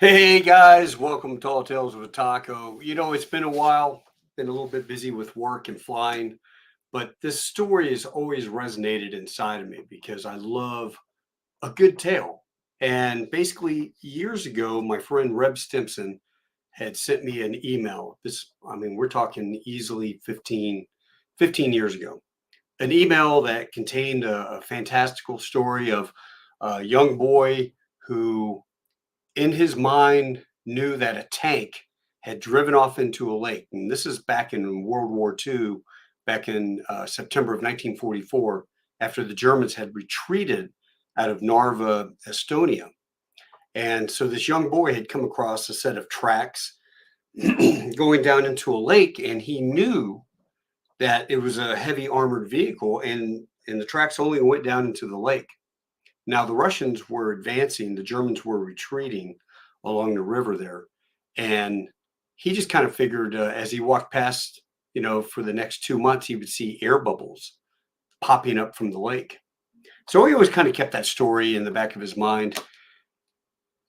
Hey guys, welcome to Tall Tales with Taco. It's been a while, been a little bit busy with work and flying, but this story has always resonated inside of me because I love a good tale. And basically, years ago, my friend Reb Stimson had sent me an email. We're talking easily 15 years ago. An email that contained a fantastical story of a young boy who in his mind knew that a tank had driven off into a lake. And this is back in World War II, back in September of 1944, after the Germans had retreated out of Narva, Estonia. And so this young boy had come across a set of tracks going down into a lake, and he knew that it was a heavy armored vehicle, and the tracks only went down into the lake. Now, the Russians were advancing, the Germans were retreating along the river there. And he just kind of figured as he walked past, for the next 2 months, he would see air bubbles popping up from the lake. So he always kind of kept that story in the back of his mind.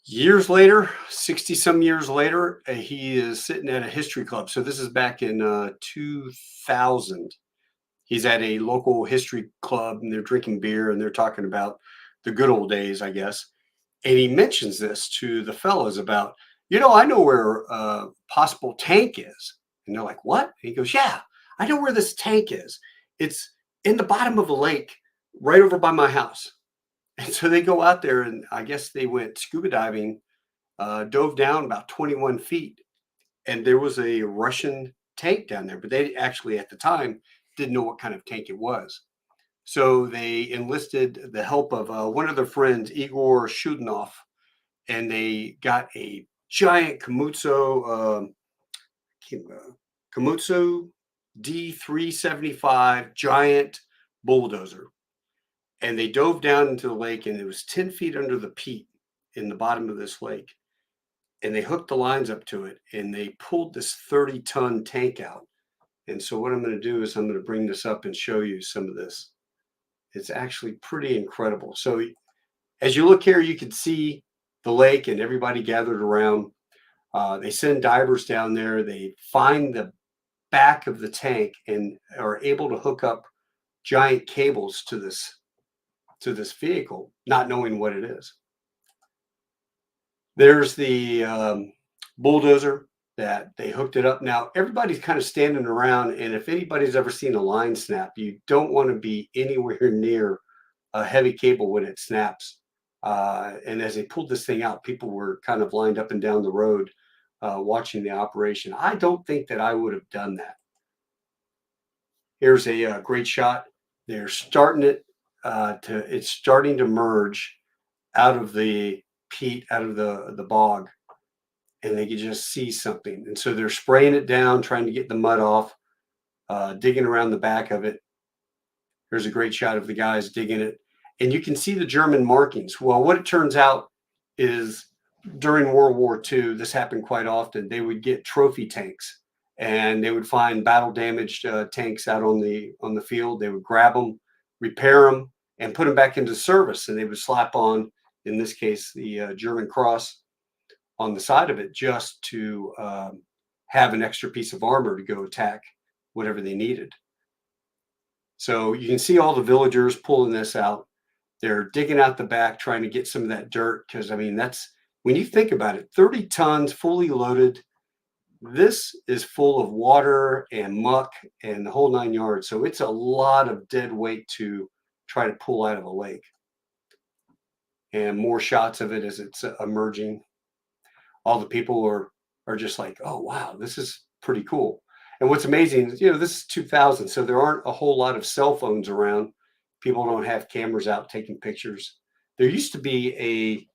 Years later, 60 some years later, he is sitting at a history club. So this is back in 2000. He's at a local history club and they're drinking beer and they're talking about the good old days, I guess. And he mentions this to the fellows about, I know where a possible tank is. And they're like, what? And he goes, yeah, I know where this tank is. It's in the bottom of a lake right over by my house. And so they go out there and I guess they went scuba diving, dove down about 21 feet. And there was a Russian tank down there, but they actually at the time didn't know what kind of tank it was. So they enlisted the help of one of their friends, Igor Shudinov, and they got a giant Komatsu D375 giant bulldozer. And they dove down into the lake, and it was 10 feet under the peat in the bottom of this lake. And they hooked the lines up to it, and they pulled this 30-ton tank out. And so what I'm going to do is I'm going to bring this up and show you some of this. It's actually pretty incredible. So as you look here, you can see the lake and everybody gathered around. They send divers down there. They find the back of the tank and are able to hook up giant cables to this vehicle, not knowing what it is. There's the bulldozer that they hooked it up. Now, everybody's kind of standing around, and if anybody's ever seen a line snap, you don't want to be anywhere near a heavy cable when it snaps. And as they pulled this thing out, people were kind of lined up and down the road watching the operation. I don't think that I would have done that. Here's a great shot. They're starting it it's starting to merge out of the peat, out of the bog, and they could just see something. And so they're spraying it down, trying to get the mud off, digging around the back of it. Here's a great shot of the guys digging it. And you can see the German markings. Well, what it turns out is during World War II, this happened quite often. They would get trophy tanks and they would find battle damaged tanks out on the field. They would grab them, repair them, and put them back into service. And they would slap on, in this case, the German cross on the side of it just to have an extra piece of armor to go attack whatever they needed. So you can see all the villagers pulling this out. They're digging out the back, trying to get some of that dirt. Because, that's, when you think about it, 30 tons fully loaded. This is full of water and muck and the whole 9 yards. So it's a lot of dead weight to try to pull out of a lake. And more shots of it as it's emerging. All the people are just like, oh, wow, this is pretty cool. And what's amazing is, this is 2000, so there aren't a whole lot of cell phones around. People don't have cameras out taking pictures. There used to be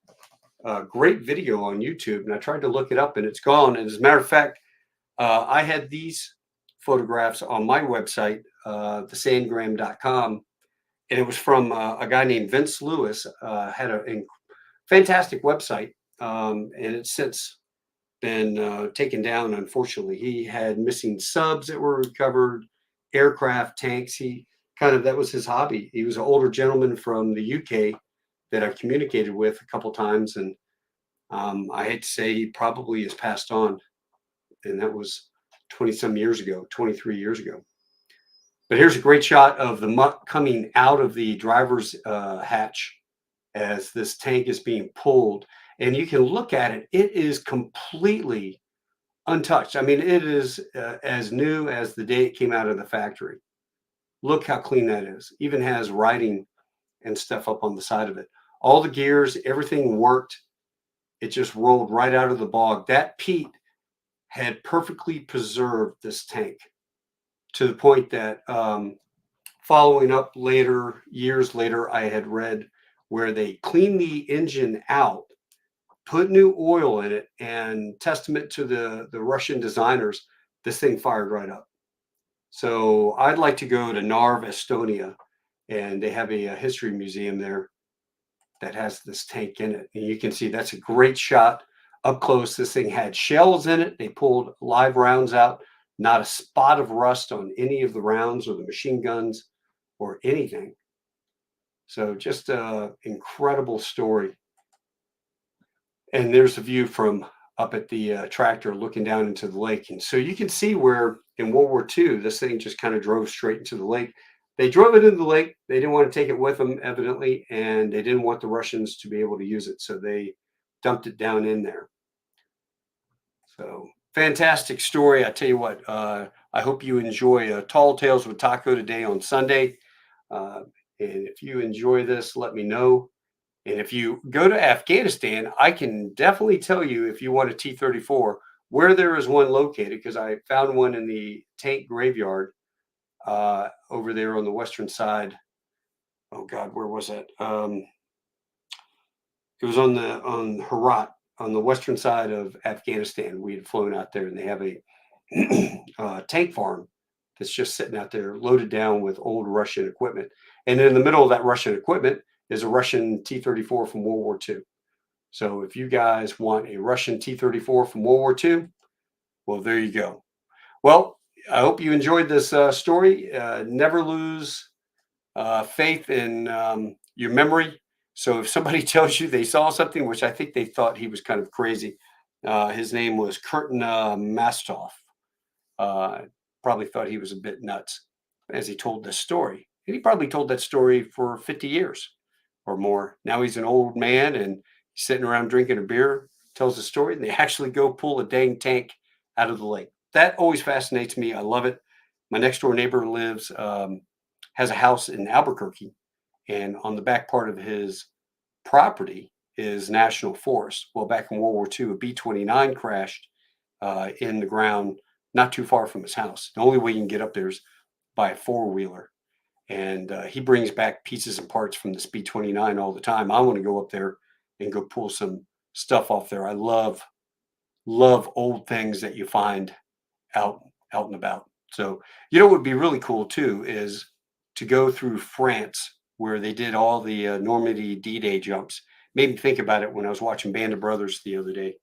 a great video on YouTube, and I tried to look it up, and it's gone. And as a matter of fact, I had these photographs on my website, thesandgram.com, and it was from a guy named Vince Lewis, had a fantastic website, and it's since been taken down, unfortunately. He had missing subs that were recovered, aircraft, tanks. That was his hobby. He was an older gentleman from the UK that I communicated with a couple times, and I hate to say he probably has passed on, and that was 20 some years ago, 23 years ago. But here's a great shot of the muck coming out of the driver's hatch as this tank is being pulled. And you can look at it, it is completely untouched. I mean, it is as new as the day it came out of the factory. Look how clean that is. Even has writing and stuff up on the side of it. All the gears, everything worked. It just rolled right out of the bog. That peat had perfectly preserved this tank to the point that following up later, years later, I had read where they cleaned the engine out, put new oil in it, and testament to the Russian designers, this thing fired right up. So I'd like to go to Narva, Estonia, and they have a history museum there that has this tank in it. And you can see that's a great shot up close. This thing had shells in it. They pulled live rounds out, not a spot of rust on any of the rounds or the machine guns or anything. So just an incredible story. And there's a view from up at the tractor looking down into the lake. And so you can see where in World War II, this thing just kind of drove straight into the lake. They drove it into the lake. They didn't want to take it with them, evidently, and they didn't want the Russians to be able to use it. So they dumped it down in there. So fantastic story. I tell you what, I hope you enjoy Tall Tales with Taco today on Sunday. And if you enjoy this, let me know. And if you go to Afghanistan, I can definitely tell you if you want a T-34, where there is one located, because I found one in the tank graveyard over there on the western side. Oh God, where was that? It was on Herat, on the western side of Afghanistan. We had flown out there, and they have a tank farm that's just sitting out there, loaded down with old Russian equipment. And in the middle of that Russian equipment is a Russian T-34 from World War II. So if you guys want a Russian T-34 from World War II, well, there you go. Well, I hope you enjoyed this story. Never lose faith in your memory. So if somebody tells you they saw something, which I think they thought he was kind of crazy, his name was Curtin Mastov. Probably thought he was a bit nuts as he told this story. And he probably told that story for 50 years or more. Now he's an old man and he's sitting around drinking a beer, tells a story, and they actually go pull a dang tank out of the lake. That always fascinates me. I love it. My next door neighbor has a house in Albuquerque, and on the back part of his property is national forest. Well, back in World War II, a B-29 crashed in the ground not too far from his house. The only way you can get up there is by a four-wheeler. And he brings back pieces and parts from this B-29 all the time. I want to go up there and go pull some stuff off there. I love old things that you find out and about. So, you know what would be really cool too is to go through France, where they did all the Normandy D-Day jumps. Made me think about it when I was watching Band of Brothers the other day.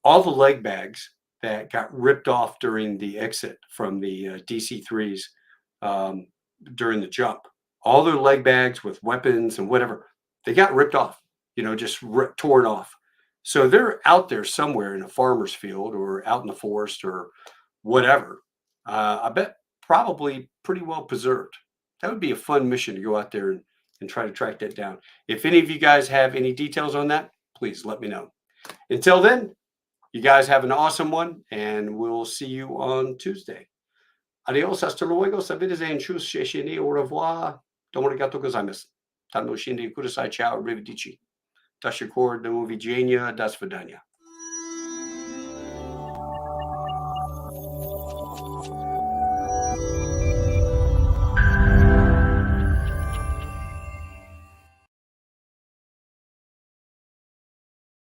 All the leg bags that got ripped off during the exit from the DC-3s during the jump, all their leg bags with weapons and whatever, they got ripped off, just torn off. So they're out there somewhere in a farmer's field or out in the forest or whatever. I bet probably pretty well preserved. That would be a fun mission to go out there and try to track that down. If any of you guys have any details on that, please let me know. Until then, you guys have an awesome one, and we'll see you on Tuesday. Adios, hasta luego, savidesen, chus, sheshini, au revoir. Domo arigato gozaimasu. Tano shinde kudasai, ciao, arrivederci. Tashikor, do Virginia, das vidania.